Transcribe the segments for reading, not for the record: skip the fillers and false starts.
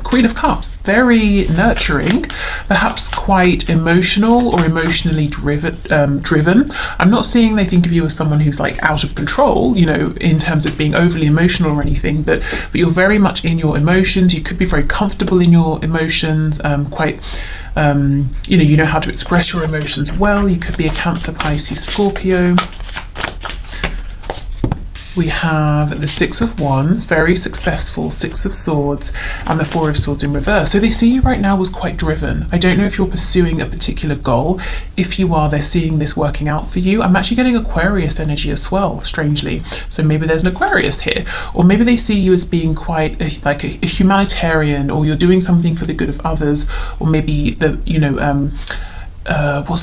Queen of Cups, very nurturing, perhaps quite emotional or emotionally driven. I'm not seeing they think of you as someone who's like out of control, you know, in terms of being overly emotional or anything, but you're very much in your emotions. You could be very comfortable in your emotions, quite you know how to express your emotions well. You could be a Cancer, Pisces, Scorpio. We have the Six of Wands, very successful, Six of Swords, and the Four of Swords in reverse. So they see you right now as quite driven. I don't know if you're pursuing a particular goal. If you are, they're seeing this working out for you. I'm actually getting Aquarius energy as well, strangely. So maybe there's an Aquarius here. Or maybe they see you as being quite like a humanitarian, or you're doing something for the good of others, or maybe what's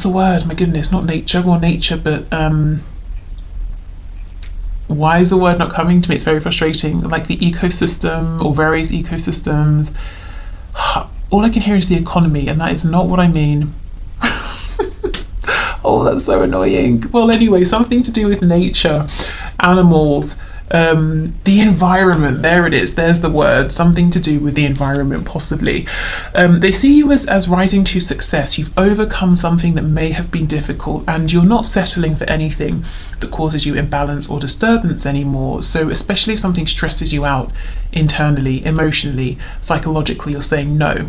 the word? My goodness, not nature, or nature, but why is the word not coming to me? It's very frustrating. Like the ecosystem or various ecosystems. All I can hear is the economy, and that is not what I mean. Oh, that's so annoying. Well, anyway, something to do with nature, animals, the environment. There it is, there's the word, something to do with the environment, possibly. They see you as rising to success. You've overcome something that may have been difficult, and you're not settling for anything that causes you imbalance or disturbance anymore. So especially if something stresses you out internally, emotionally, psychologically, you're saying no,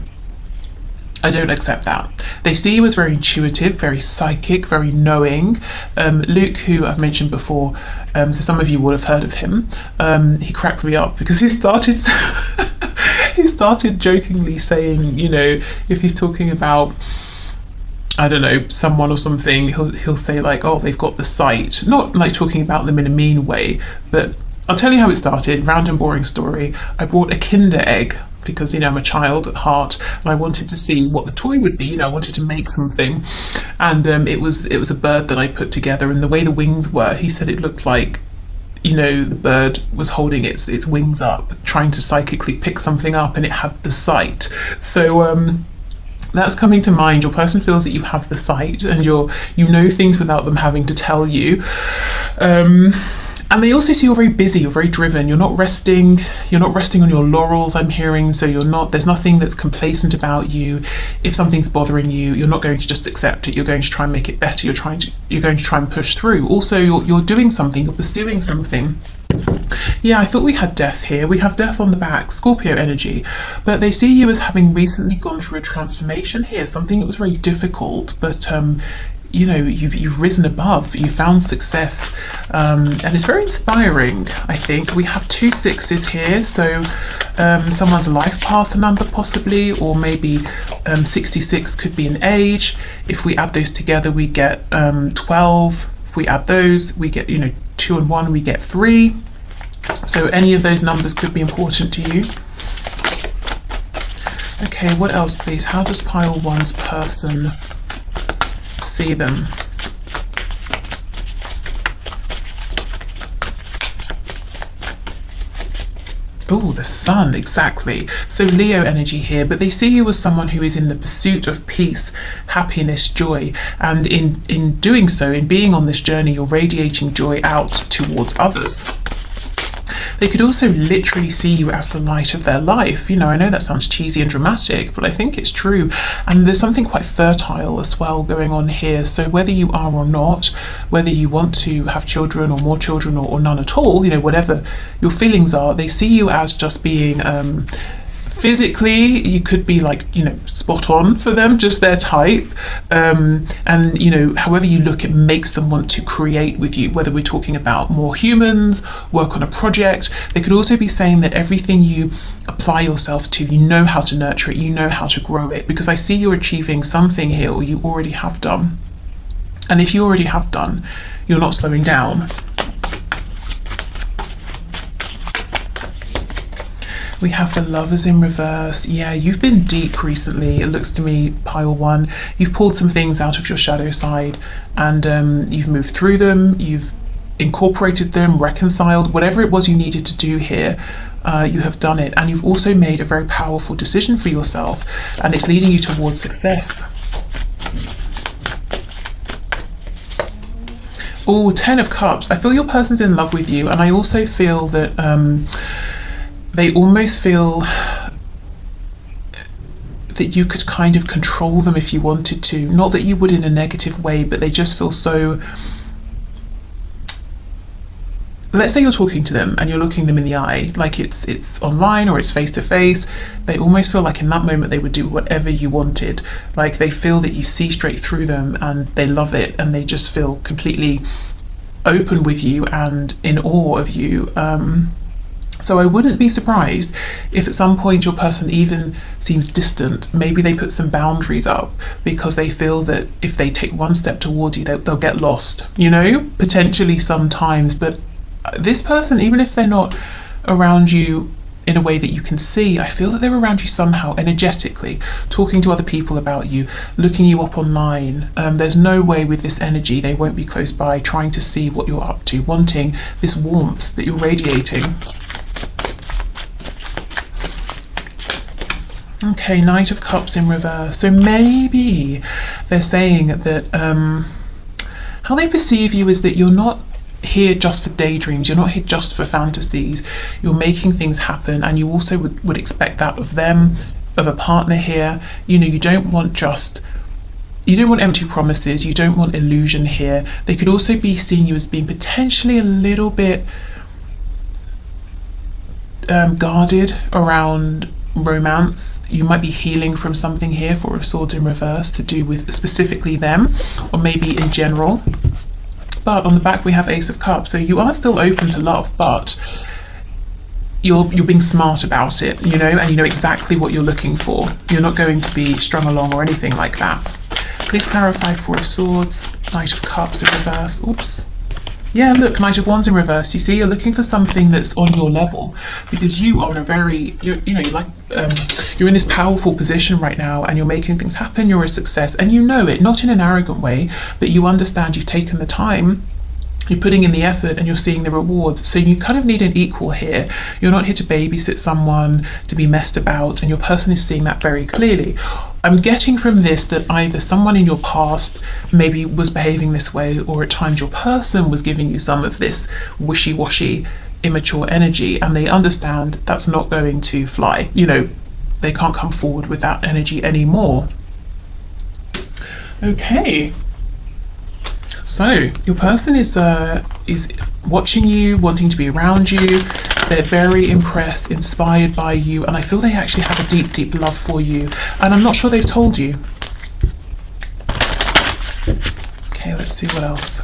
I don't accept that. They see you as very intuitive, very psychic, very knowing. Luke, who I've mentioned before, so some of you would have heard of him, he cracks me up because he started he started jokingly saying, you know, if he's talking about, I don't know, someone or something, he'll say like, oh, they've got the sight. Not like talking about them in a mean way, but I'll tell you how it started. Round and boring story. I bought a Kinder egg because, you know, I'm a child at heart, and I wanted to see what the toy would be. You know, I wanted to make something, and it was a bird that I put together, and the way the wings were, he said it looked like, you know, the bird was holding its wings up, trying to psychically pick something up, and it had the sight. So that's coming to mind. Your person feels that you have the sight, and you know things without them having to tell you. And they also see you're very busy, you're very driven, you're not resting on your laurels, I'm hearing. So there's nothing that's complacent about you. If something's bothering you, you're not going to just accept it, you're going to try and make it better, you're going to try and push through. Also, you're doing something, you're pursuing something. Yeah, I thought we had death here. We have death on the back, Scorpio energy, but they see you as having recently gone through a transformation here, something that was very difficult, but you know, you've risen above, you found success, and it's very inspiring. I think we have 2 6s here, so someone's life path number possibly, or maybe 66 could be an age. If we add those together, we get 12. If we add those, we get, you know, 2 and 1, we get 3. So any of those numbers could be important to you. Okay, what else, please? How does pile 1's person see them? Oh, the sun, exactly. So Leo energy here, but they see you as someone who is in the pursuit of peace, happiness, joy, and in doing so, in being on this journey, you're radiating joy out towards others. They could also literally see you as the light of their life. You know, I know that sounds cheesy and dramatic, but I think it's true. And there's something quite fertile as well going on here. So whether you are or not, whether you want to have children or more children or none at all, you know, whatever your feelings are, they see you as just being physically, you could be like, you know, spot on for them, just their type, and you know, however you look, it makes them want to create with you, whether we're talking about more humans, work on a project. They could also be saying that everything you apply yourself to, you know how to nurture it, you know how to grow it, because I see you're achieving something here, or you already have done. And if you already have done, you're not slowing down. We have the Lovers in reverse. Yeah, you've been deep recently, it looks to me, pile 1. You've pulled some things out of your shadow side, and you've moved through them, you've incorporated them, reconciled, whatever it was you needed to do here, you have done it. And you've also made a very powerful decision for yourself, and it's leading you towards success. Oh, 10 of Cups. I feel your person's in love with you, and I also feel that they almost feel that you could kind of control them if you wanted to. Not that you would in a negative way, but they just feel so... Let's say you're talking to them and you're looking them in the eye, like it's online or it's face to face. They almost feel like in that moment they would do whatever you wanted. Like they feel that you see straight through them and they love it, and they just feel completely open with you and in awe of you. So I wouldn't be surprised if at some point your person even seems distant. Maybe they put some boundaries up because they feel that if they take one step towards you, they'll get lost, you know, potentially sometimes. But this person, even if they're not around you in a way that you can see, I feel that they're around you somehow energetically, talking to other people about you, looking you up online. There's no way with this energy they won't be close by, trying to see what you're up to, wanting this warmth that you're radiating. Okay, Knight of Cups in reverse. So maybe they're saying that how they perceive you is that you're not here just for daydreams, you're not here just for fantasies, you're making things happen, and you also would expect that of them, of a partner here. You know, you don't want empty promises, you don't want illusion here. They could also be seeing you as being potentially a little bit guarded around romance. You might be healing from something here, Four of Swords in reverse, to do with specifically them, or maybe in general. But on the back we have Ace of Cups, so you are still open to love, but you're being smart about it, you know, and you know exactly what you're looking for. You're not going to be strung along or anything like that. Please clarify Four of Swords, Knight of Cups in reverse. Oops. Yeah, look, Knight of Wands in reverse. You see, you're looking for something that's on your level, because you are in a very, you're in this powerful position right now, and you're making things happen. You're a success, and you know it, not in an arrogant way, but you understand you've taken the time, you're putting in the effort, and you're seeing the rewards. So you kind of need an equal here. You're not here to babysit someone, to be messed about, and your person is seeing that very clearly. I'm getting from this that either someone in your past maybe was behaving this way, or at times your person was giving you some of this wishy-washy, immature energy, and they understand that's not going to fly. You know, they can't come forward with that energy anymore. Okay. So your person is watching you, wanting to be around you. They're very impressed, inspired by you, and I feel they actually have a deep, deep love for you. And I'm not sure they've told you. Okay, let's see what else.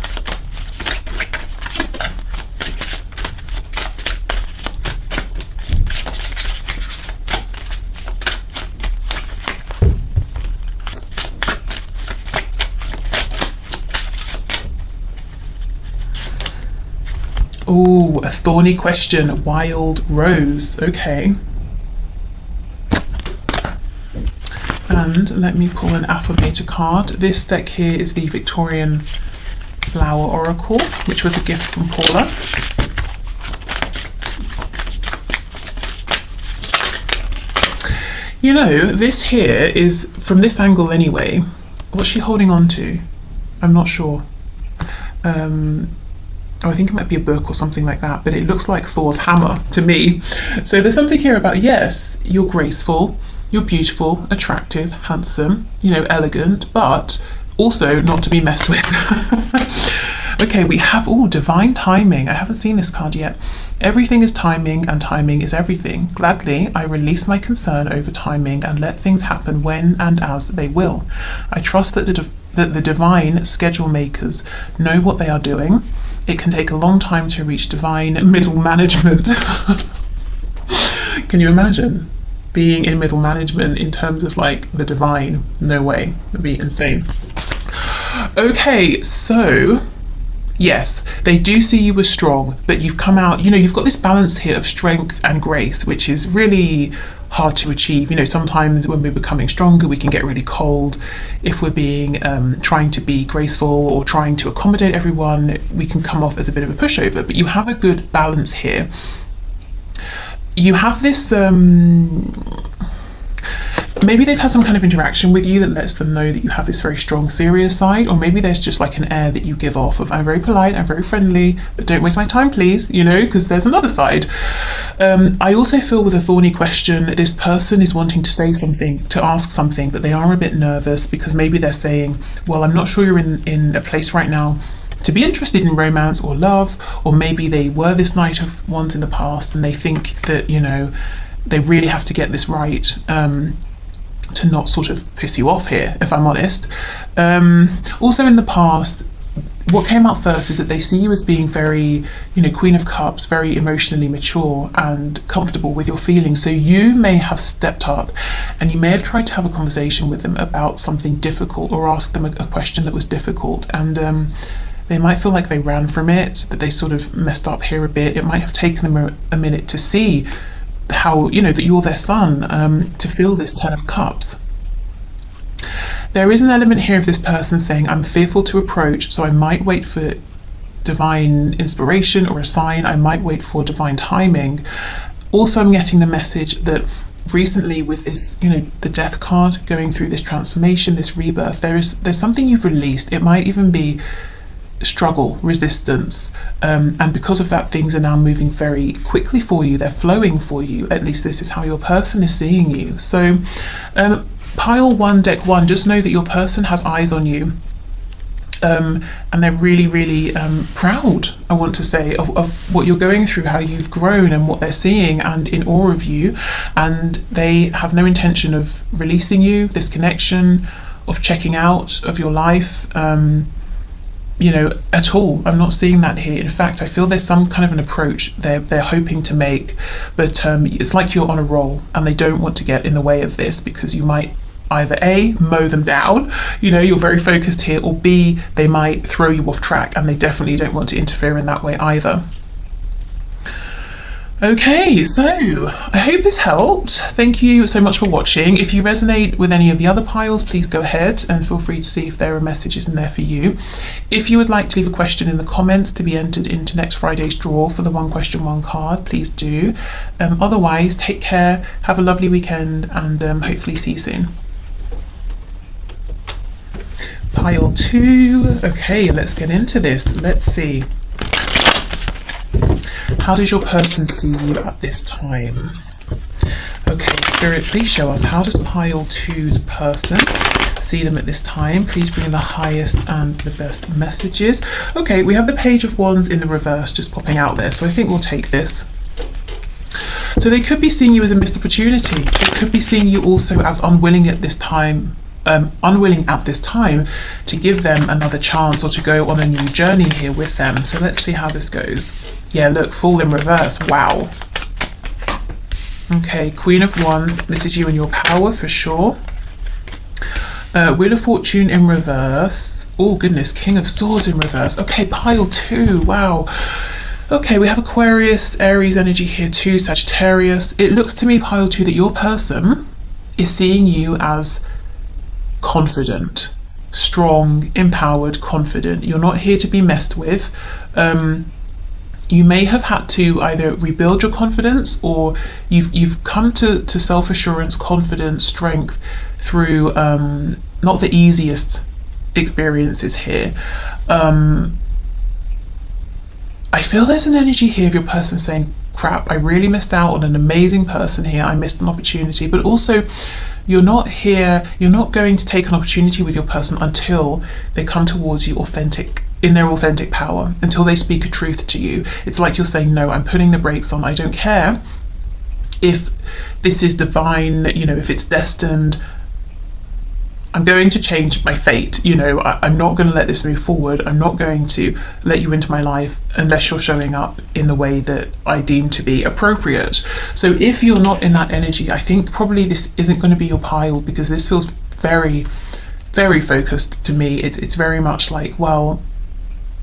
Oh, a thorny question, Wild Rose. Okay. And let me pull an affirmator card. This deck here is the Victorian Flower Oracle, which was a gift from Paula. You know, this here is, from this angle anyway, what's she holding on to? I'm not sure. Oh, I think it might be a book or something like that, but it looks like Thor's hammer to me. So there's something here about, yes, you're graceful, you're beautiful, attractive, handsome, you know, elegant, but also not to be messed with. Okay, we have, divine timing. I haven't seen this card yet. Everything is timing, and timing is everything. Gladly, I release my concern over timing and let things happen when and as they will. I trust that the divine schedule makers know what they are doing. It can take a long time to reach divine middle management. Can you imagine being in middle management in terms of like the divine? No way, that'd be insane. Okay, so yes, they do see you as strong, but you've come out, you know, you've got this balance here of strength and grace, which is really hard to achieve. You know, sometimes when we're becoming stronger, we can get really cold. If we're being trying to be graceful or trying to accommodate everyone, we can come off as a bit of a pushover. But you have a good balance here. You have this maybe they've had some kind of interaction with you that lets them know that you have this very strong, serious side, or maybe there's just like an air that you give off of, I'm very polite, I'm very friendly, but don't waste my time, please, you know, because there's another side. I also feel with a thorny question, this person is wanting to say something, to ask something, but they are a bit nervous because maybe they're saying, well, I'm not sure you're in a place right now to be interested in romance or love, or maybe they were this Knight of Wands in the past and they think that, you know, they really have to get this right, to not sort of piss you off here, if I'm honest. Also in the past, what came out first is that they see you as being very, you know, Queen of Cups, very emotionally mature and comfortable with your feelings. So you may have stepped up and you may have tried to have a conversation with them about something difficult, or ask them a question that was difficult, and they might feel like they ran from it, that they sort of messed up here a bit. It might have taken them a minute to see how, you know, that you're their son, to feel this Ten of Cups. There is an element here of this person saying, I'm fearful to approach, so I might wait for divine inspiration or a sign, I might wait for divine timing. Also, I'm getting the message that recently with this, you know, the Death card, going through this transformation, this rebirth, there's something you've released. It might even be struggle, resistance, and because of that, things are now moving very quickly for you. They're flowing for you. At least this is how your person is seeing you. So pile 1, deck 1, just know that your person has eyes on you, and they're really, really proud, I want to say, of what you're going through, how you've grown and what they're seeing, and in awe of you, and they have no intention of releasing you, this connection, of checking out of your life, you know, at all. I'm not seeing that here. In fact, I feel there's some kind of an approach they're hoping to make, but it's like you're on a roll and they don't want to get in the way of this, because you might either A, mow them down, you know, you're very focused here, or B, they might throw you off track, and they definitely don't want to interfere in that way either. Okay, so I hope this helped. Thank you so much for watching. If you resonate with any of the other piles, please go ahead and feel free to see if there are messages in there for you. If you would like to leave a question in the comments to be entered into next Friday's draw for the 1 question 1 card, please do. Otherwise, take care, have a lovely weekend, and hopefully see you soon. Pile 2. Okay, let's get into this. Let's see. How does your person see you at this time? Okay, Spirit, please show us, how does pile 2's person see them at this time? Please bring in the highest and the best messages. Okay, we have the Page of Wands in the reverse just popping out there, so I think we'll take this. So they could be seeing you as a missed opportunity. They could be seeing you also as unwilling at this time, to give them another chance, or to go on a new journey here with them. So let's see how this goes. Yeah, look, Fool in reverse. Wow. Okay, Queen of Wands. This is you and your power for sure. Wheel of Fortune in reverse. Oh goodness, King of Swords in reverse. Okay, pile 2. Wow. Okay, we have Aquarius, Aries energy here too, Sagittarius. It looks to me, pile 2, that your person is seeing you as confident, strong, empowered, confident. You're not here to be messed with. You may have had to either rebuild your confidence, or you've come to self-assurance, confidence, strength through not the easiest experiences here. I feel there's an energy here of your person saying, crap, I really missed out on an amazing person here, I missed an opportunity. But also, you're not going to take an opportunity with your person until they come towards you in their authentic power, until they speak a truth to you. It's like you're saying, no, I'm putting the brakes on. I don't care if this is divine, you know, if it's destined. I'm going to change my fate, you know, I'm not going to let this move forward. I'm not going to let you into my life unless you're showing up in the way that I deem to be appropriate. So if you're not in that energy, I think probably this isn't going to be your pile, because this feels very, very focused to me. It's very much like, well,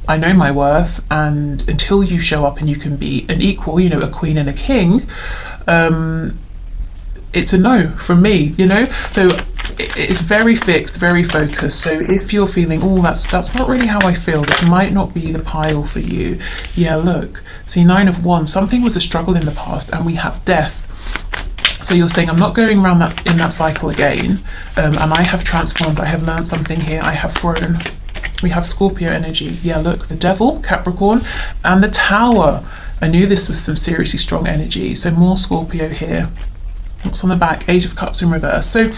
I know my worth, and until you show up and you can be an equal, you know, a queen and a king, it's a no from me, you know. So it's very fixed, very focused. So if you're feeling, oh, that's not really how I feel, this might not be the pile for you. Yeah, look, see, 9 of Wands, something was a struggle in the past, and we have death. So you're saying, I'm not going around that in that cycle again, and I have transformed, I have learned something here, I have grown. We have Scorpio energy. Yeah, look, the Devil, Capricorn, and the Tower. I knew this was some seriously strong energy. So more Scorpio here. What's on the back? Age of Cups in reverse. So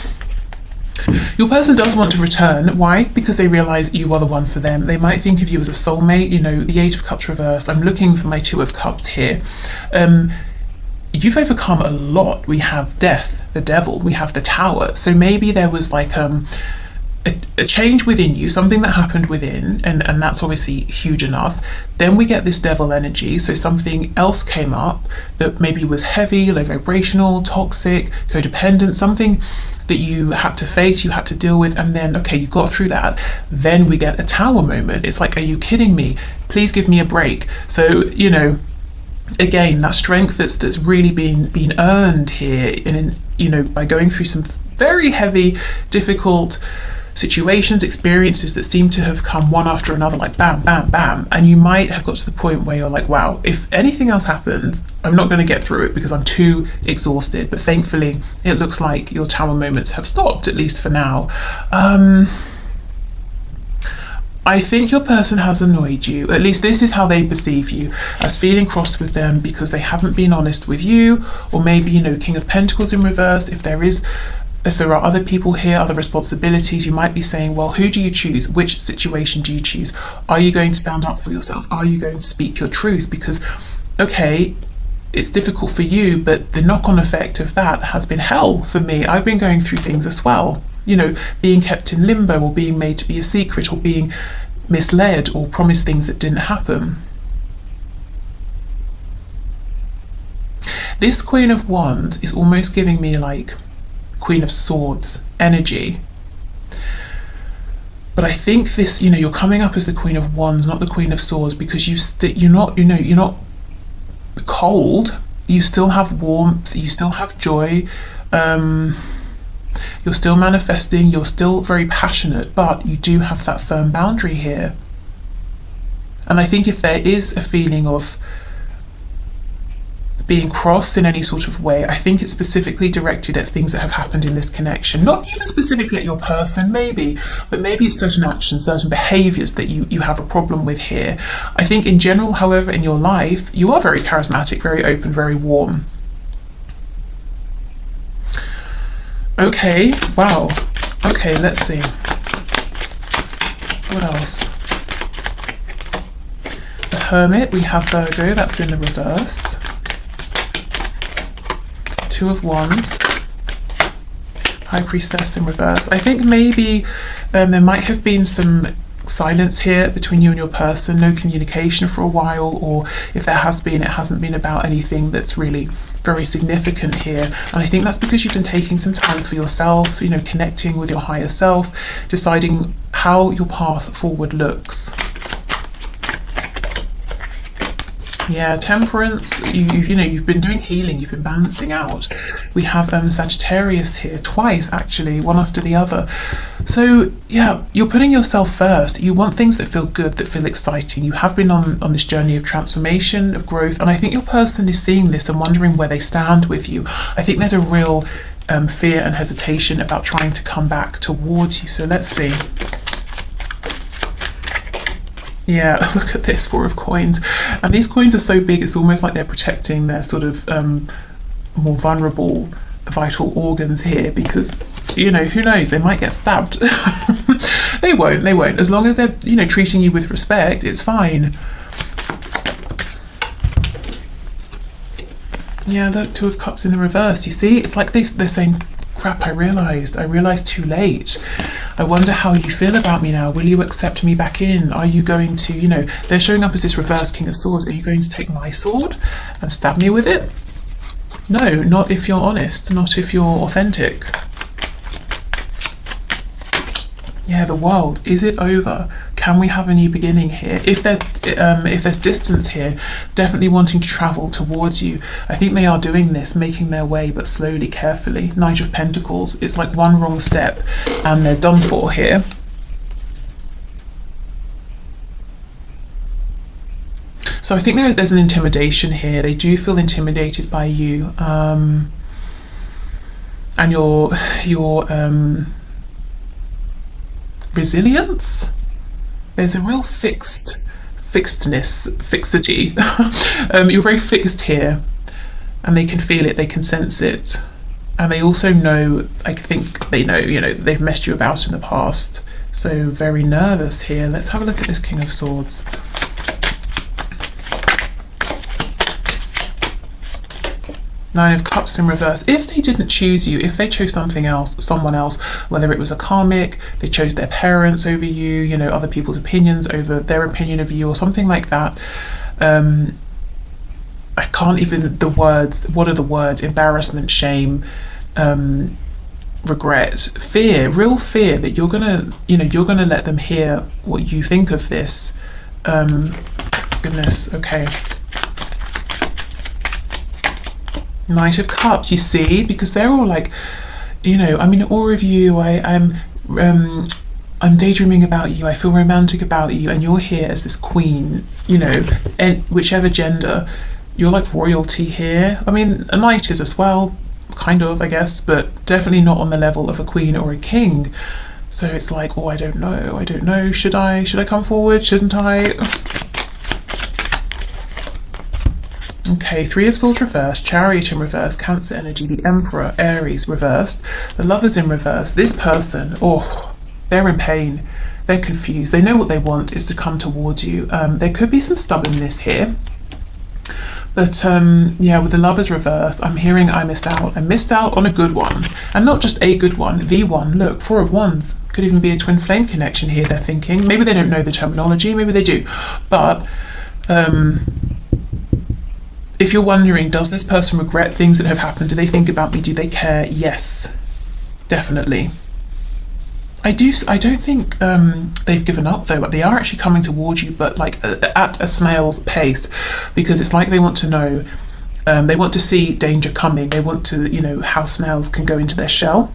your person does want to return. Why? Because they realize you are the one for them. They might think of you as a soulmate. You know, the Age of Cups reversed. I'm looking for my Two of Cups here. You've overcome a lot. We have Death, the Devil, we have the Tower. So maybe there was like a change within you, something that happened within, and that's obviously huge enough. Then we get this Devil energy, so something else came up that maybe was heavy, low vibrational, toxic, codependent, something that you had to face, you had to deal with, and then, okay, you got through that. Then we get a Tower moment. It's like, are you kidding me? Please give me a break. So, you know, again, that strength that's really been earned here, in, you know, by going through some very heavy, difficult situations, experiences that seem to have come one after another, like bam, bam, bam. And you might have got to the point where you're like, wow, if anything else happens, I'm not going to get through it because I'm too exhausted. But thankfully, it looks like your Tower moments have stopped, at least for now. I think your person has annoyed you. At least this is how they perceive you, as feeling cross with them because they haven't been honest with you, or maybe, you know, King of Pentacles in reverse. If there are other people here, other responsibilities, you might be saying, well, who do you choose? Which situation do you choose? Are you going to stand up for yourself? Are you going to speak your truth? Because, okay, it's difficult for you, but the knock-on effect of that has been hell for me. I've been going through things as well. You know, being kept in limbo, or being made to be a secret, or being misled, or promised things that didn't happen. This Queen of Wands is almost giving me like Queen of Swords energy. But I think this, you know, you're coming up as the Queen of Wands, not the Queen of Swords, because you're not cold. You still have warmth. You still have joy. You're still manifesting, you're still very passionate, but you do have that firm boundary here. And I think if there is a feeling of being crossed in any sort of way, I think it's specifically directed at things that have happened in this connection. Not even specifically at your person, maybe, but maybe it's certain actions, certain behaviours that you have a problem with here. I think in general, however, in your life, you are very charismatic, very open, very warm. Okay, wow. Okay, let's see. What else? The Hermit, we have Virgo, that's in the reverse. Two of Wands. High Priestess in reverse. I think maybe there might have been some silence here between you and your person, no communication for a while, or if there has been, it hasn't been about anything that's really very significant here. And I think that's because you've been taking some time for yourself, you know, connecting with your higher self, deciding how your path forward looks. Yeah, Temperance, you've been doing healing, you've been balancing out. We have Sagittarius here, twice actually, one after the other. So yeah, you're putting yourself first. You want things that feel good, that feel exciting. You have been on this journey of transformation, of growth, and I think your person is seeing this and wondering where they stand with you. I think there's a real fear and hesitation about trying to come back towards you. So let's see. Yeah, look at this, 4 of Coins. And these coins are so big, it's almost like they're protecting their sort of more vulnerable, vital organs here, because, you know, who knows, they might get stabbed. They won't. As long as they're, you know, treating you with respect, it's fine. Yeah, look, 2 of Cups in the reverse. You see, it's like they're saying, crap, I realised too late. I wonder how you feel about me now. Will you accept me back in? Are you going to, you know, they're showing up as this reverse King of Swords. Are you going to take my sword and stab me with it? No, not if you're honest, not if you're authentic. Yeah, the World. Is it over? Can we have a new beginning here? If there's distance here, definitely wanting to travel towards you. I think they are doing this, making their way, but slowly, carefully. Knight of Pentacles. It's like one wrong step and they're done for here. So I think there's an intimidation here. They do feel intimidated by you. and your resilience. There's a real fixity. You're very fixed here, and they can feel it, they can sense it, and they also know, I think they know, you know, they've messed you about in the past. So very nervous here. Let's have a look at this King of Swords. Nine of Cups in reverse. If they didn't choose you, if they chose something else, someone else, whether it was a karmic, they chose their parents over you, you know, other people's opinions over their opinion of you or something like that. I can't even, the words, what are the words? Embarrassment, shame, regret, fear, real fear that you're gonna, you know, you're gonna let them hear what you think of this. Goodness, okay. Knight of Cups, you see, because they're all like, you know, I'm in awe of you, I'm daydreaming about you, I feel romantic about you, and you're here as this queen, you know, and whichever gender, you're like royalty here. I mean, a knight is as well, kind of, I guess, but definitely not on the level of a queen or a king. So it's like, oh, I don't know, should I come forward, shouldn't I? Okay, Three of Swords reversed, Chariot in reverse, Cancer energy, the Emperor, Aries reversed, the Lovers in reverse. This person, oh, they're in pain, they're confused, they know what they want is to come towards you. There could be some stubbornness here, but yeah, with the Lovers reversed, I'm hearing I missed out on a good one, and not just a good one, the one. Look, Four of Wands, could even be a twin flame connection here, they're thinking. Maybe they don't know the terminology, maybe they do, but if you're wondering, does this person regret things that have happened? Do they think about me? Do they care? Yes, definitely. I don't think they've given up though, but they are actually coming towards you, but like at a snail's pace, because it's like they want to know, they want to see danger coming. They want to, you know, how snails can go into their shell.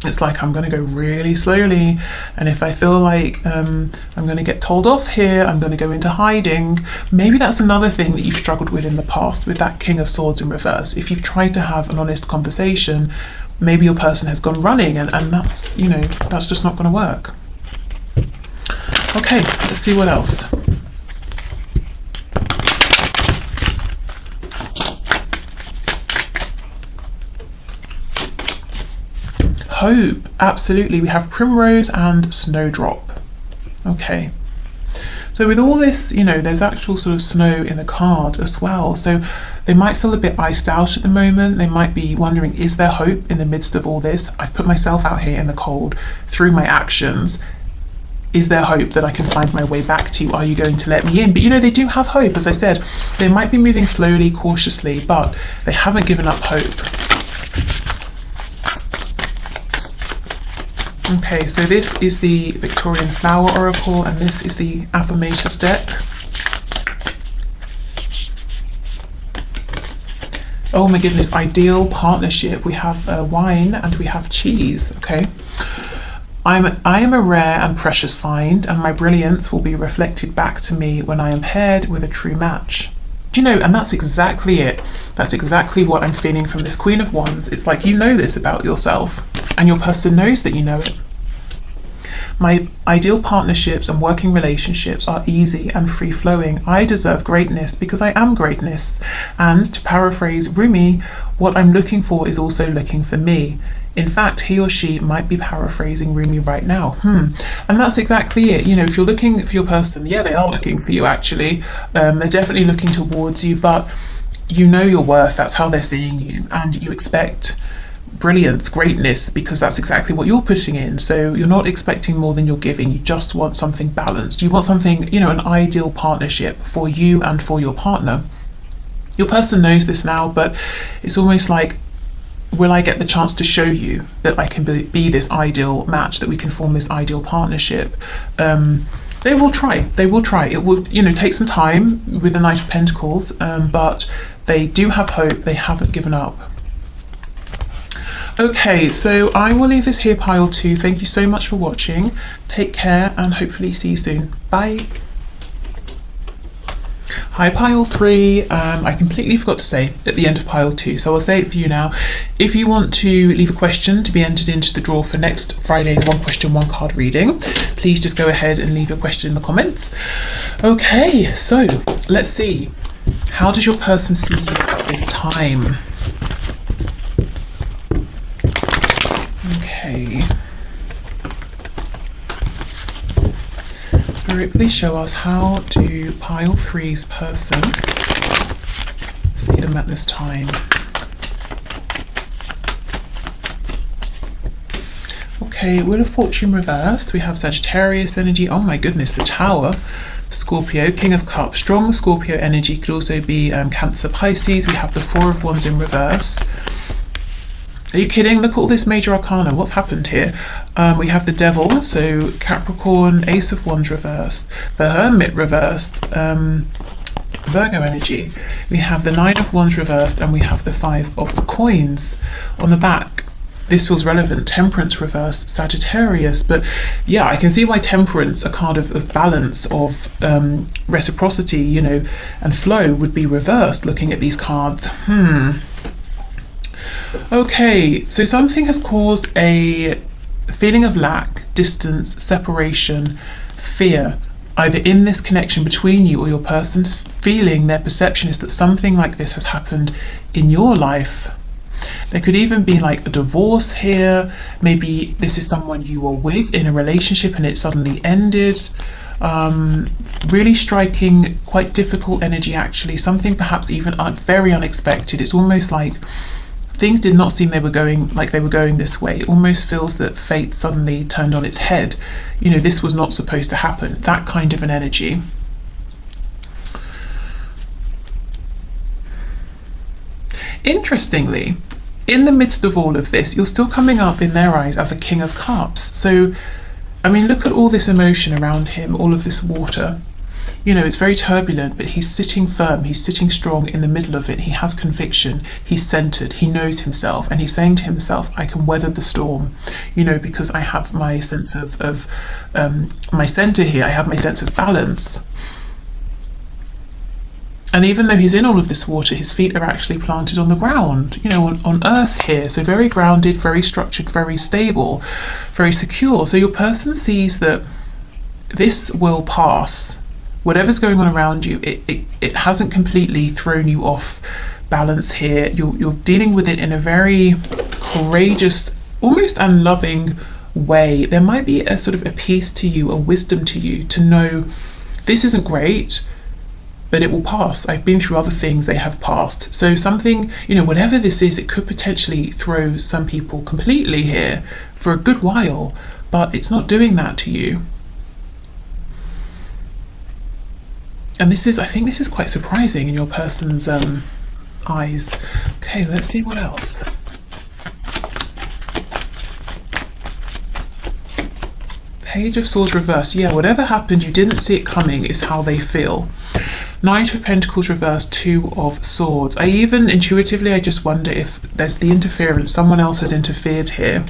It's like, I'm going to go really slowly, and if I feel like I'm going to get told off here, I'm going to go into hiding. Maybe that's another thing that you've struggled with in the past with that King of Swords in reverse. If you've tried to have an honest conversation, maybe your person has gone running, and that's, you know, that's just not going to work. Okay, let's see what else. Hope, absolutely. We have Primrose and Snowdrop. Okay, so with all this, you know, there's actual sort of snow in the card as well, so they might feel a bit iced out at the moment. They might be wondering, is there hope in the midst of all this? I've put myself out here in the cold through my actions. Is there hope that I can find my way back to you? Are you going to let me in? But you know, they do have hope. As I said, they might be moving slowly, cautiously, but they haven't given up hope. Okay, so this is the Victorian Flower Oracle, and this is the Affirmators deck. Oh my goodness, ideal partnership. We have wine and we have cheese, okay? I am a rare and precious find, and my brilliance will be reflected back to me when I am paired with a true match. Do you know, and that's exactly it. That's exactly what I'm feeling from this Queen of Wands. It's like, you know this about yourself, and your person knows that you know it. My ideal partnerships and working relationships are easy and free-flowing. I deserve greatness because I am greatness. And to paraphrase Rumi, what I'm looking for is also looking for me. In fact, he or she might be paraphrasing Rumi right now. And that's exactly it. You know, if you're looking for your person, yeah, they are looking for you actually. They're definitely looking towards you, but you know your worth. That's how they're seeing you, and you expect brilliance, greatness, because that's exactly what you're putting in. So you're not expecting more than you're giving. You just want something balanced. You want something, you know, an ideal partnership for you and for your partner. Your person knows this now, but it's almost like, will I get the chance to show you that I can be this ideal match, that we can form this ideal partnership? They will try. It will, you know, take some time with the Knight of Pentacles, but they do have hope. They haven't given up. Okay, so I will leave this here, pile 2. Thank you so much for watching. Take care and hopefully see you soon. Bye. Hi pile 3, I completely forgot to say at the end of pile 2, so I'll say it for you now. If you want to leave a question to be entered into the draw for next Friday's one question, one card reading, please just go ahead and leave your question in the comments. Okay, so let's see. How does your person see you at this time? Okay. Spirit, please show us, how do pile 3's person see them at this time? Okay, Wheel of Fortune reversed. We have Sagittarius energy. Oh my goodness, the Tower. Scorpio, King of Cups. Strong Scorpio energy, could also be Cancer, Pisces. We have the Four of Wands in reverse. Are you kidding? Look at all this major arcana. What's happened here? We have the Devil, so Capricorn, Ace of Wands reversed, the Hermit reversed, Virgo energy. We have the Nine of Wands reversed, and we have the Five of Coins on the back. This feels relevant. Temperance reversed, Sagittarius. But yeah, I can see why Temperance, a card of balance, of reciprocity, you know, and flow, would be reversed looking at these cards. Okay, so something has caused a feeling of lack, distance, separation, fear, either in this connection between you or your person's feeling. Their perception is that something like this has happened in your life. There could even be like a divorce here. Maybe this is someone you were with in a relationship and it suddenly ended. Really striking, quite difficult energy actually. Something perhaps even very unexpected. It's almost like things did not seem they were going this way. It almost feels that fate suddenly turned on its head. You know, this was not supposed to happen. That kind of an energy. Interestingly, in the midst of all of this, you're still coming up in their eyes as a King of Cups. So, I mean, look at all this emotion around him, all of this water. You know, it's very turbulent, but he's sitting firm, he's sitting strong in the middle of it. He has conviction, he's centered, he knows himself, and he's saying to himself, I can weather the storm, you know, because I have my sense of my center here, I have my sense of balance. And even though he's in all of this water, his feet are actually planted on the ground, you know, on earth here. So very grounded, very structured, very stable, very secure. So your person sees that this will pass. Whatever's going on around you, it hasn't completely thrown you off balance here. You're dealing with it in a very courageous, almost unloving way. There might be a sort of a peace to you, a wisdom to you, to know this isn't great, but it will pass. I've been through other things, they have passed. So something, you know, whatever this is, it could potentially throw some people completely here for a good while, but it's not doing that to you. And this is, I think this is quite surprising in your person's eyes. Okay, let's see what else. Page of Swords reversed. Yeah, whatever happened, you didn't see it coming, is how they feel. Knight of Pentacles reversed, Two of Swords. I even intuitively, I just wonder if there's the interference, someone else has interfered here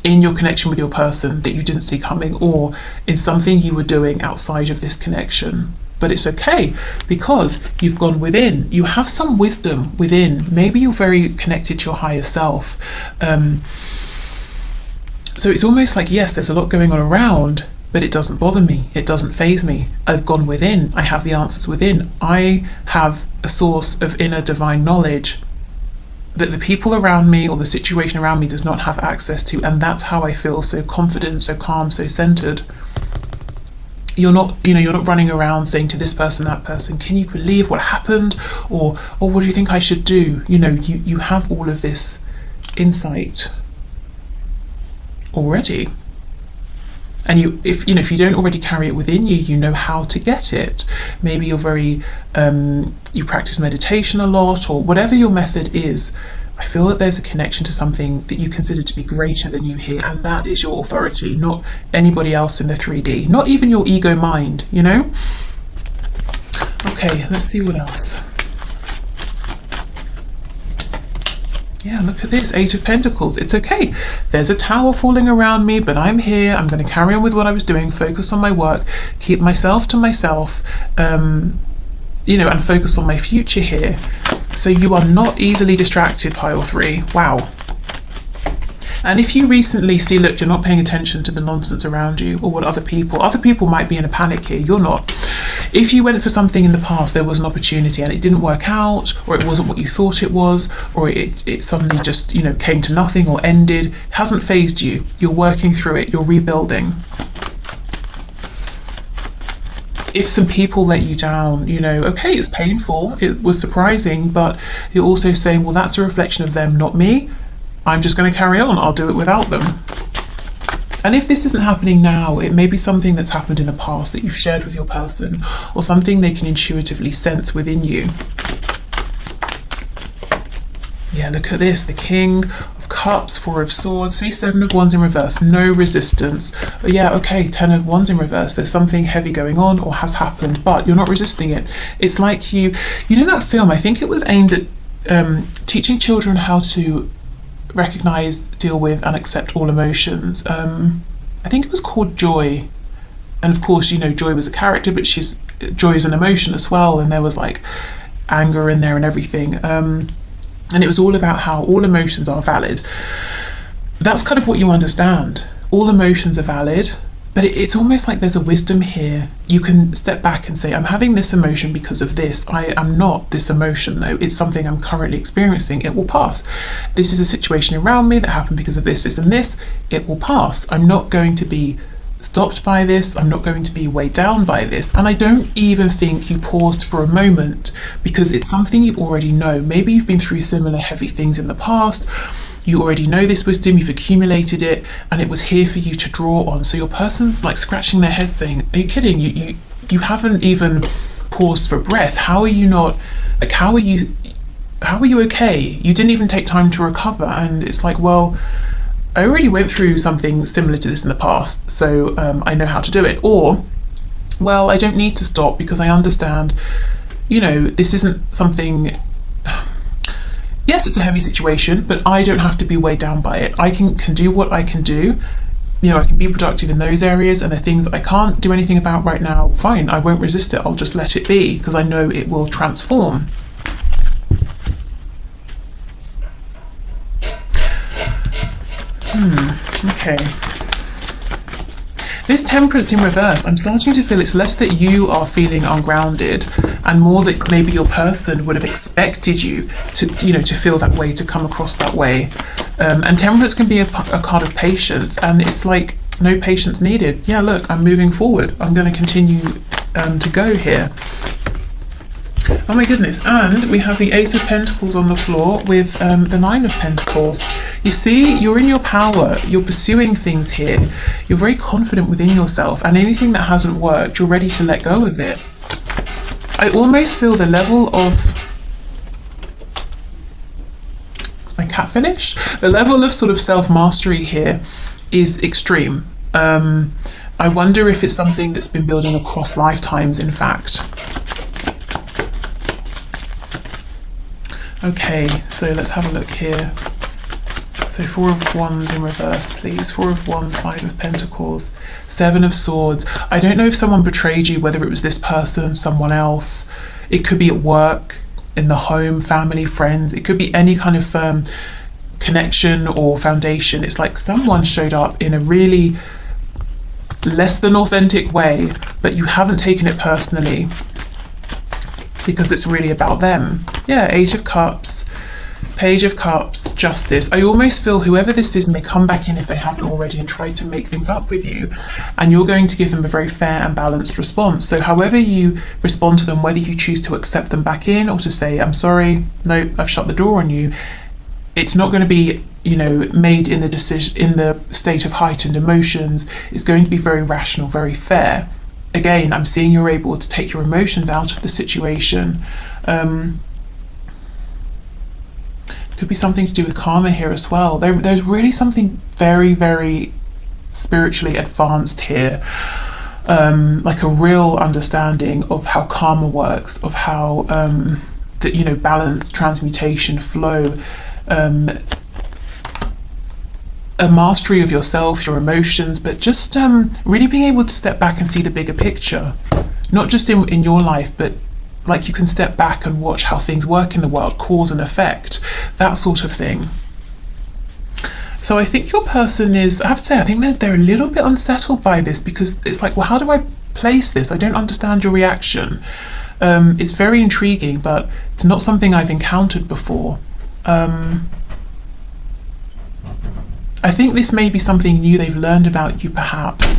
in your connection with your person that you didn't see coming, or in something you were doing outside of this connection. But it's okay, because you've gone within. You have some wisdom within. Maybe you're very connected to your higher self. So it's almost like, yes, there's a lot going on around, but it doesn't bother me. It doesn't faze me. I've gone within. I have the answers within. I have a source of inner divine knowledge that the people around me or the situation around me does not have access to, and that's how I feel so confident, so calm, so centered. You're not, you know, you're not running around saying to this person, that person, can you believe what happened, or what do you think I should do? You know, you have all of this insight already, and if you don't already carry it within you, you know how to get it. Maybe you're very you practice meditation a lot, or whatever your method is. I feel that there's a connection to something that you consider to be greater than you here, and that is your authority, not anybody else in the 3D, not even your ego mind, you know. Okay, let's see what else. Yeah, look at this, Eight of Pentacles. It's okay. There's a tower falling around me, but I'm here. I'm going to carry on with what I was doing, focus on my work, keep myself to myself, you know, and focus on my future here. So you are not easily distracted, pile 3. Wow. And if you recently see, look, you're not paying attention to the nonsense around you or what other people might be in a panic here, you're not. If you went for something in the past, there was an opportunity and it didn't work out, or it wasn't what you thought it was, or it suddenly just, you know, came to nothing or ended, it hasn't phased you. You're working through it, you're rebuilding. If some people let you down, you know, okay, it's painful, it was surprising, but you're also saying, well, that's a reflection of them, not me. I'm just going to carry on. I'll do it without them. And if this isn't happening now, it may be something that's happened in the past that you've shared with your person, or something they can intuitively sense within you. Yeah, look at this, the King of Cups, Four of Swords, see, Seven of Wands in reverse, no resistance. Yeah, okay, Ten of Wands in reverse, there's something heavy going on or has happened, but you're not resisting it. It's like you know that film, I think it was aimed at teaching children how to recognize, deal with and accept all emotions. I think it was called Joy, and of course, you know, Joy was a character, but Joy is an emotion as well, and there was like anger in there and everything, and it was all about how all emotions are valid. That's kind of what you understand. All emotions are valid, but it's almost like there's a wisdom here. You can step back and say, I'm having this emotion because of this. I am not this emotion though. It's something I'm currently experiencing. It will pass. This is a situation around me that happened because of this, this and this. It will pass. I'm not going to be stopped by this. I'm not going to be weighed down by this. And I don't even think you paused for a moment, because it's something you already know. Maybe you've been through similar heavy things in the past. You already know this wisdom, you've accumulated it, and it was here for you to draw on. So your person's like scratching their head saying, are you kidding? You haven't even paused for breath. How are you not, like, how are you okay? You didn't even take time to recover. And it's like, well, I already went through something similar to this in the past, so I know how to do it. Or, well, I don't need to stop because I understand, you know, this isn't something, yes, it's a heavy situation, but I don't have to be weighed down by it. I can do what I can do. You know, I can be productive in those areas, and the things that I can't do anything about right now, fine, I won't resist it. I'll just let it be because I know it will transform. Okay. This Temperance in reverse, I'm starting to feel it's less that you are feeling ungrounded and more that maybe your person would have expected you to, you know, to feel that way, to come across that way. And Temperance can be a card of patience, and it's like no patience needed. Yeah, look, I'm moving forward. I'm going to continue to go here. Oh my goodness, and we have the Ace of Pentacles on the floor with the Nine of Pentacles. You see, you're in your power, you're pursuing things here, you're very confident within yourself, and anything that hasn't worked, you're ready to let go of it. I almost feel the level of... Is my cat finished? The level of sort of self-mastery here is extreme. I wonder if it's something that's been building across lifetimes, in fact. Okay, so let's have a look here. So Four of Wands in reverse, please. Four of Wands, Five of Pentacles, Seven of Swords. I don't know if someone betrayed you, whether it was this person, someone else. It could be at work, in the home, family, friends. It could be any kind of connection or foundation. It's like someone showed up in a really less than authentic way, but you haven't taken it personally because it's really about them. Yeah, Eight of Cups, Page of Cups, Justice. I almost feel whoever this is may come back in if they haven't already and try to make things up with you, and you're going to give them a very fair and balanced response. So however you respond to them, whether you choose to accept them back in or to say, I'm sorry, no, I've shut the door on you, it's not going to be, you know, made in the state of heightened emotions. It's going to be very rational, very fair. Again, I'm seeing you're able to take your emotions out of the situation. Could be something to do with karma here as well. There's really something very, very spiritually advanced here. Like a real understanding of how karma works, of how, you know, balance, transmutation, flow. a mastery of yourself, your emotions, but just really being able to step back and see the bigger picture, not just in your life, but like you can step back and watch how things work in the world, cause and effect, that sort of thing. So I think your person is, I have to say, I think they're a little bit unsettled by this, because it's like, well, how do I place this? I don't understand your reaction. It's very intriguing, but it's not something I've encountered before. I think this may be something new they've learned about you, perhaps.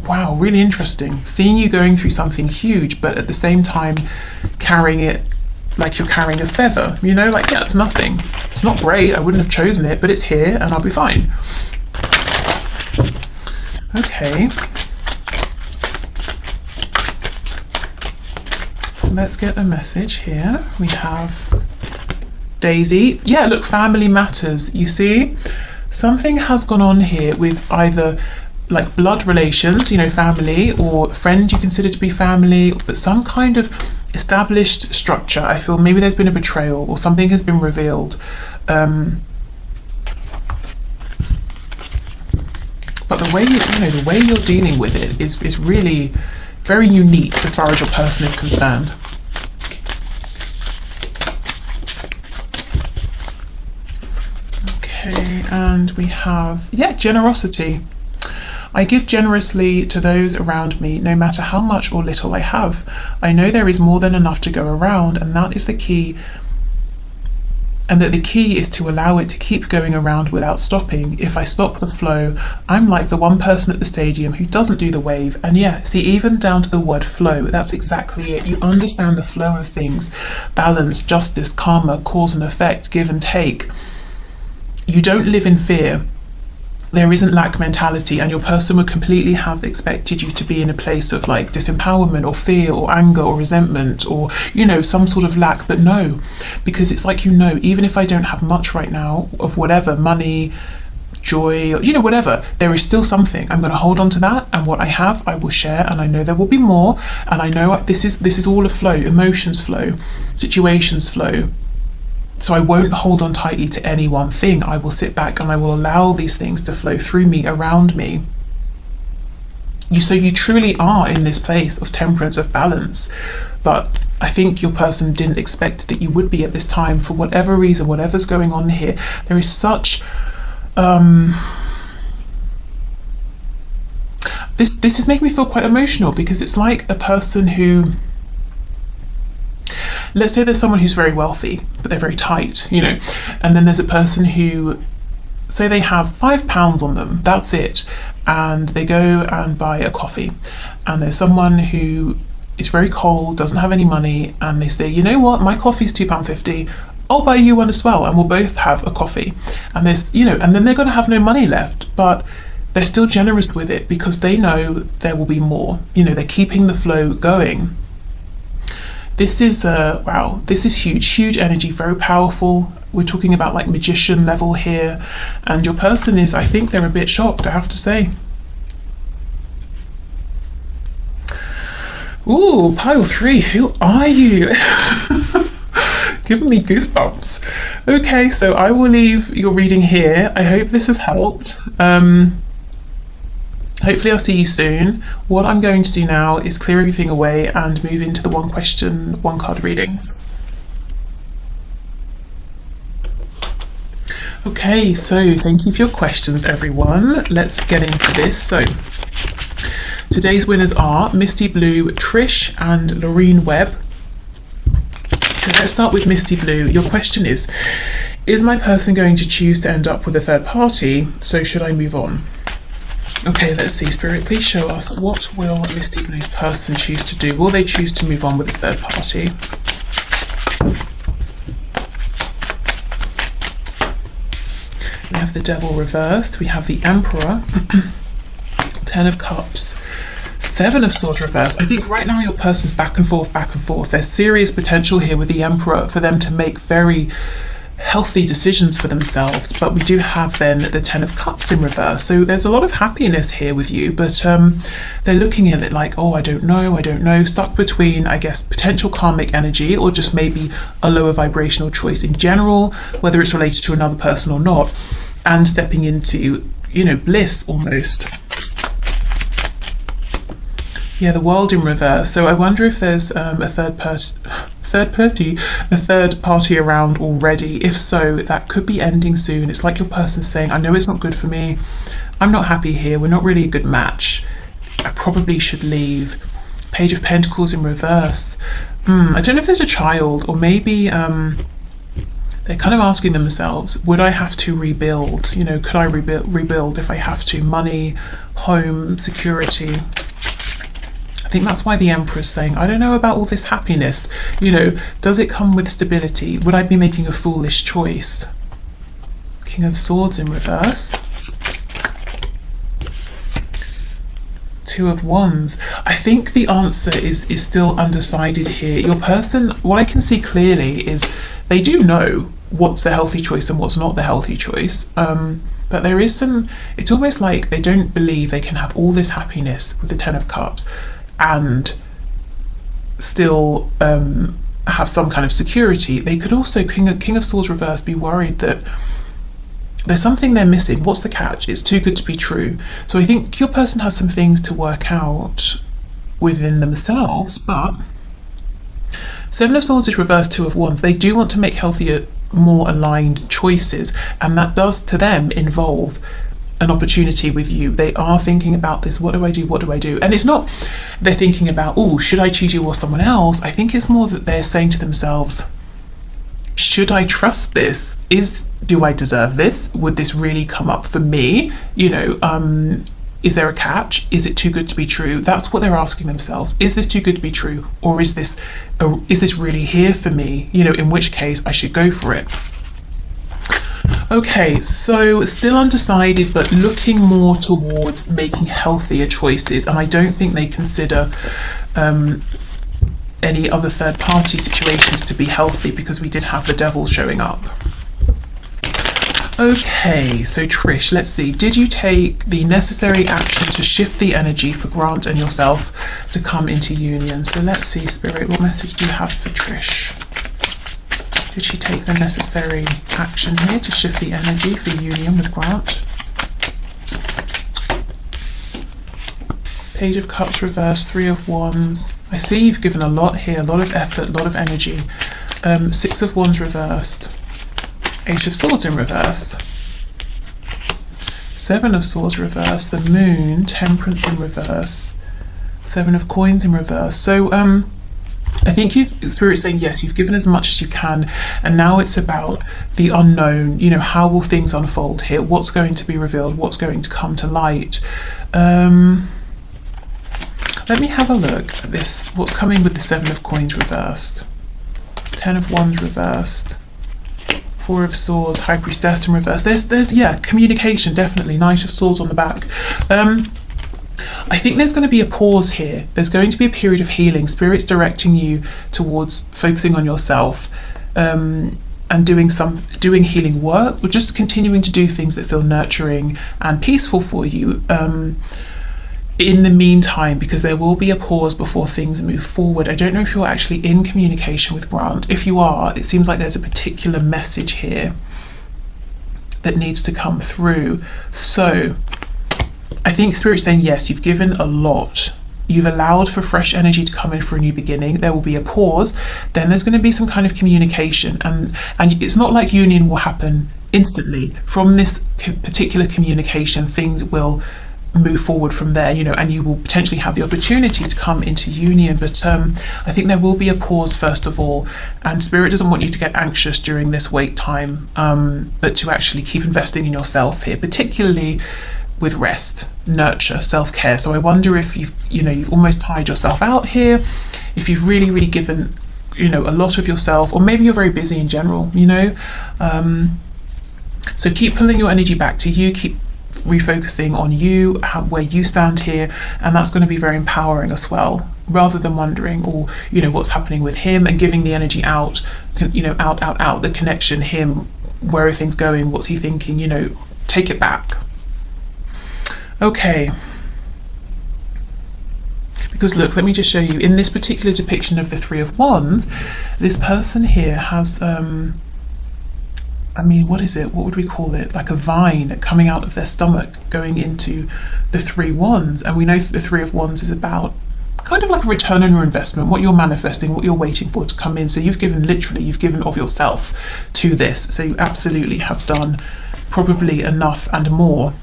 Wow, really interesting. Seeing you going through something huge, but at the same time carrying it like you're carrying a feather, you know, like, yeah, it's nothing. It's not great, I wouldn't have chosen it, but it's here and I'll be fine. Okay. So let's get a message here. We have Daisy. Yeah, look, family matters. You see, something has gone on here with either like blood relations, you know, family, or friend you consider to be family, but some kind of established structure. I feel maybe there's been a betrayal or something has been revealed. But the way the way you're dealing with it is really very unique as far as your person is concerned. Okay, and we have, yeah, generosity. I give generously to those around me, no matter how much or little I have. I know there is more than enough to go around, and that is the key. And that the key is to allow it to keep going around without stopping. If I stop the flow, I'm like the one person at the stadium who doesn't do the wave. And yeah, see, even down to the word flow, that's exactly it. You understand the flow of things, balance, justice, karma, cause and effect, give and take. You don't live in fear. There isn't lack mentality, and your person would completely have expected you to be in a place of like disempowerment or fear or anger or resentment or, you know, some sort of lack. But no, because it's like, you know, even if I don't have much right now of whatever, money, joy, or, you know, whatever, there is still something. I'm going to hold on to that, and what I have I will share, and I know there will be more, and I know this is all a flow. Emotions flow, situations flow. So I won't hold on tightly to any one thing. I will sit back and I will allow these things to flow through me, around me. So you truly are in this place of temperance, of balance. But I think your person didn't expect that you would be at this time for whatever reason, whatever's going on here. There is such this is making me feel quite emotional, because it's like a person who, let's say there's someone who's very wealthy, but they're very tight, you know, and then there's a person who, say they have £5 on them, that's it, and they go and buy a coffee, and there's someone who is very cold, doesn't have any money, and they say, you know what, my coffee's £2.50, I'll buy you one as well, and we'll both have a coffee. And there's, you know, and then they're going to have no money left, but they're still generous with it because they know there will be more. You know, they're keeping the flow going. This is wow, this is huge energy, very powerful. We're talking about like magician level here, and your person is, I think they're a bit shocked, I have to say. Ooh, pile 3, who are you? Giving me goosebumps. Okay, so I will leave your reading here. I hope this has helped. Hopefully I'll see you soon. What I'm going to do now is clear everything away and move into the one question, one card readings. Okay, so thank you for your questions, everyone. Let's get into this. So today's winners are Misty Blue, Trish and Lorraine Webb. So let's start with Misty Blue. Your question is my person going to choose to end up with a third party? So should I move on? Okay, let's see. Spirit, please show us, what will Misty Blue's person choose to do? Will they choose to move on with a third party? We have the Devil reversed. We have the Emperor. 10 of Cups. 7 of Swords reversed. I think right now your person's back and forth. There's serious potential here with the Emperor for them to make very healthy decisions for themselves. But we do have then the Ten of Cups in reverse, so there's a lot of happiness here with you, but they're looking at it like, oh, I don't know, stuck between, I guess, potential karmic energy or just maybe a lower vibrational choice in general, whether it's related to another person or not, and stepping into, you know, bliss almost. Yeah, the World in reverse. So I wonder if there's a third party around already. If so, that could be ending soon. It's like your person's saying, I know it's not good for me, I'm not happy here, we're not really a good match, I probably should leave. Page of Pentacles in reverse. I don't know if there's a child, or maybe they're kind of asking themselves, would I have to rebuild? You know, could I rebuild if I have to? Money, home, security. I think that's why the Emperor's saying, I don't know about all this happiness. You know, does it come with stability? Would I be making a foolish choice? King of Swords in reverse. Two of Wands. I think the answer is still undecided here. Your person, what I can see clearly is they do know what's the healthy choice and what's not the healthy choice. But there is some, it's almost like they don't believe they can have all this happiness with the Ten of Cups and still have some kind of security. They could also, King of Swords reverse, be worried that there's something they're missing. What's the catch? It's too good to be true. So I think your person has some things to work out within themselves, but Seven of Swords is reversed, Two of Wands. They do want to make healthier, more aligned choices, and that does to them involve an opportunity with you. They are thinking about this, what do I do, what do I do? And it's not they're thinking about, oh, should I choose you or someone else? I think it's more that they're saying to themselves, should I trust this? Do I deserve this? Would this really come up for me? You know, is there a catch? Is it too good to be true? That's what they're asking themselves. Is this too good to be true? Or is this really here for me? You know, in which case I should go for it. Okay, so still undecided, but looking more towards making healthier choices. And I don't think they consider any other third party situations to be healthy, because we did have the Devil showing up. Okay, so Trish, let's see. Did you take the necessary action to shift the energy for Grant and yourself to come into union? So let's see, Spirit, what message do you have for Trish? Did she take the necessary action here to shift the energy for union with Grant? Page of Cups reversed, Three of Wands. I see you've given a lot here, a lot of effort, a lot of energy. Six of Wands reversed. Eight of Swords in reverse. Seven of Swords reversed. The Moon, Temperance in reverse. Seven of Coins in reverse. So I think Spirit's saying, yes, you've given as much as you can, and now it's about the unknown. You know, how will things unfold here? What's going to be revealed? What's going to come to light? Let me have a look at this. What's coming with the Seven of Coins reversed? Ten of Wands reversed. Four of Swords, High Priestess in reverse. There's yeah, communication, definitely. Knight of Swords on the back. I think there's going to be a pause here. There's going to be a period of healing. Spirit's directing you towards focusing on yourself, and doing healing work, or just continuing to do things that feel nurturing and peaceful for you. In the meantime, because there will be a pause before things move forward. I don't know if you're actually in communication with Grant. If you are, it seems like there's a particular message here that needs to come through. So I think Spirit's saying, yes, you've given a lot. You've allowed for fresh energy to come in for a new beginning. There will be a pause. Then there's going to be some kind of communication. And it's not like union will happen instantly. From this particular communication, things will move forward from there, you know, and you will potentially have the opportunity to come into union. But I think there will be a pause first of all, and Spirit doesn't want you to get anxious during this wait time, but to actually keep investing in yourself here, particularly with rest, nurture, self-care. So I wonder if you've almost tired yourself out here, if you've really given, you know, a lot of yourself, or maybe you're very busy in general, you know. So keep pulling your energy back to you, keep refocusing on you, where you stand here, and that's going to be very empowering as well, rather than wondering, or you know, what's happening with him, and giving the energy out, you know, out, the connection, him, where are things going, what's he thinking, you know, take it back. Okay. Because look, let me just show you, in this particular depiction of the Three of Wands, this person here has, I mean, what is it? What would we call it? Like a vine coming out of their stomach, going into the Three Wands. And we know the Three of Wands is about kind of like a return on your investment, what you're manifesting, what you're waiting for to come in. So you've given, literally, you've given of yourself to this. So you absolutely have done probably enough and more.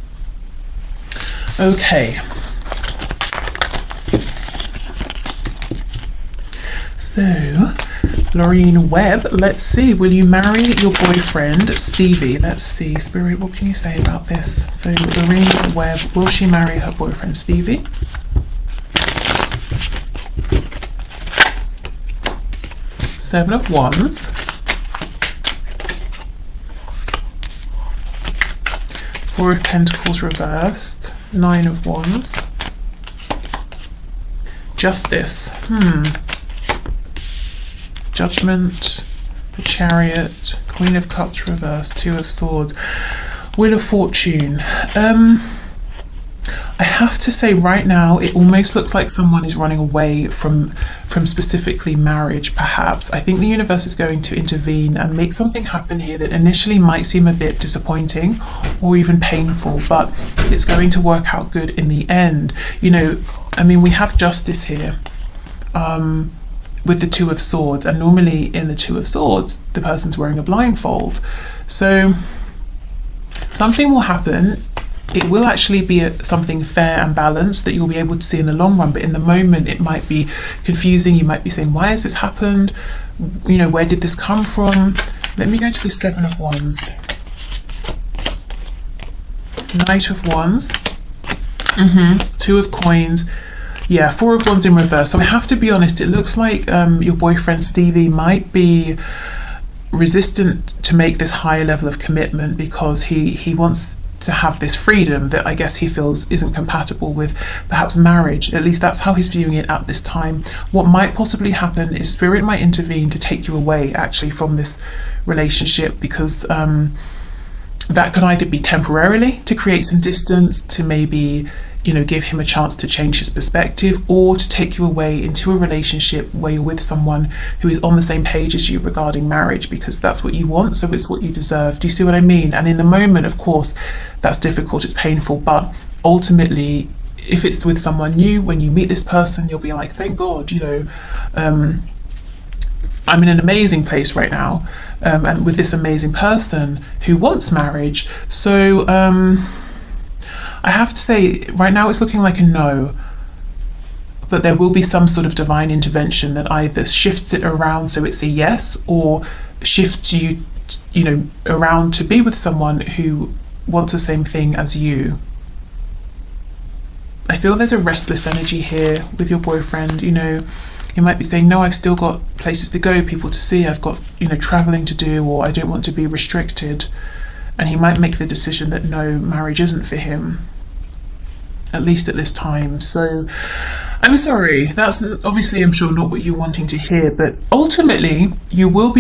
Okay. So, Lorraine Webb, let's see, will you marry your boyfriend, Stevie? Let's see, Spirit, what can you say about this? So, Lorraine Webb, will she marry her boyfriend, Stevie? Seven of Wands. Four of Pentacles reversed. Nine of Wands. Justice. Judgment, the Chariot, Queen of Cups reversed, Two of Swords, Wheel of Fortune. I have to say right now it almost looks like someone is running away from specifically marriage, perhaps. I think the universe is going to intervene and make something happen here that initially might seem a bit disappointing or even painful, but it's going to work out good in the end. You know, I mean, we have justice here. With the Two of Swords, and normally in the Two of Swords the person's wearing a blindfold, so something will happen. It will actually be something fair and balanced that you'll be able to see in the long run, but in the moment it might be confusing. You might be saying, why has this happened, you know, where did this come from? Let me go to the Seven of Wands. Knight of Wands, Two of Coins. Yeah, Four of Wands in reverse. So I have to be honest, it looks like your boyfriend Stevie might be resistant to make this higher level of commitment because he wants to have this freedom that I guess he feels isn't compatible with perhaps marriage. At least that's how he's viewing it at this time. What might possibly happen is Spirit might intervene to take you away actually from this relationship, because that could either be temporarily to create some distance, to maybe, you know, give him a chance to change his perspective, or to take you away into a relationship where you're with someone who is on the same page as you regarding marriage, because that's what you want, so it's what you deserve. Do you see what I mean? And in the moment, of course, that's difficult, it's painful, but ultimately, if it's with someone new, when you meet this person, you'll be like, thank God, you know, I'm in an amazing place right now, and with this amazing person who wants marriage. So I have to say, right now it's looking like a no, but there will be some sort of divine intervention that either shifts it around so it's a yes, or shifts you, you know, around to be with someone who wants the same thing as you. I feel there's a restless energy here with your boyfriend. You know, he might be saying, no, I've still got places to go, people to see, I've got, you know, traveling to do, or I don't want to be restricted. And he might make the decision that no, marriage isn't for him, at least at this time. So I'm sorry, that's obviously, I'm sure, not what you're wanting to hear, but ultimately you will be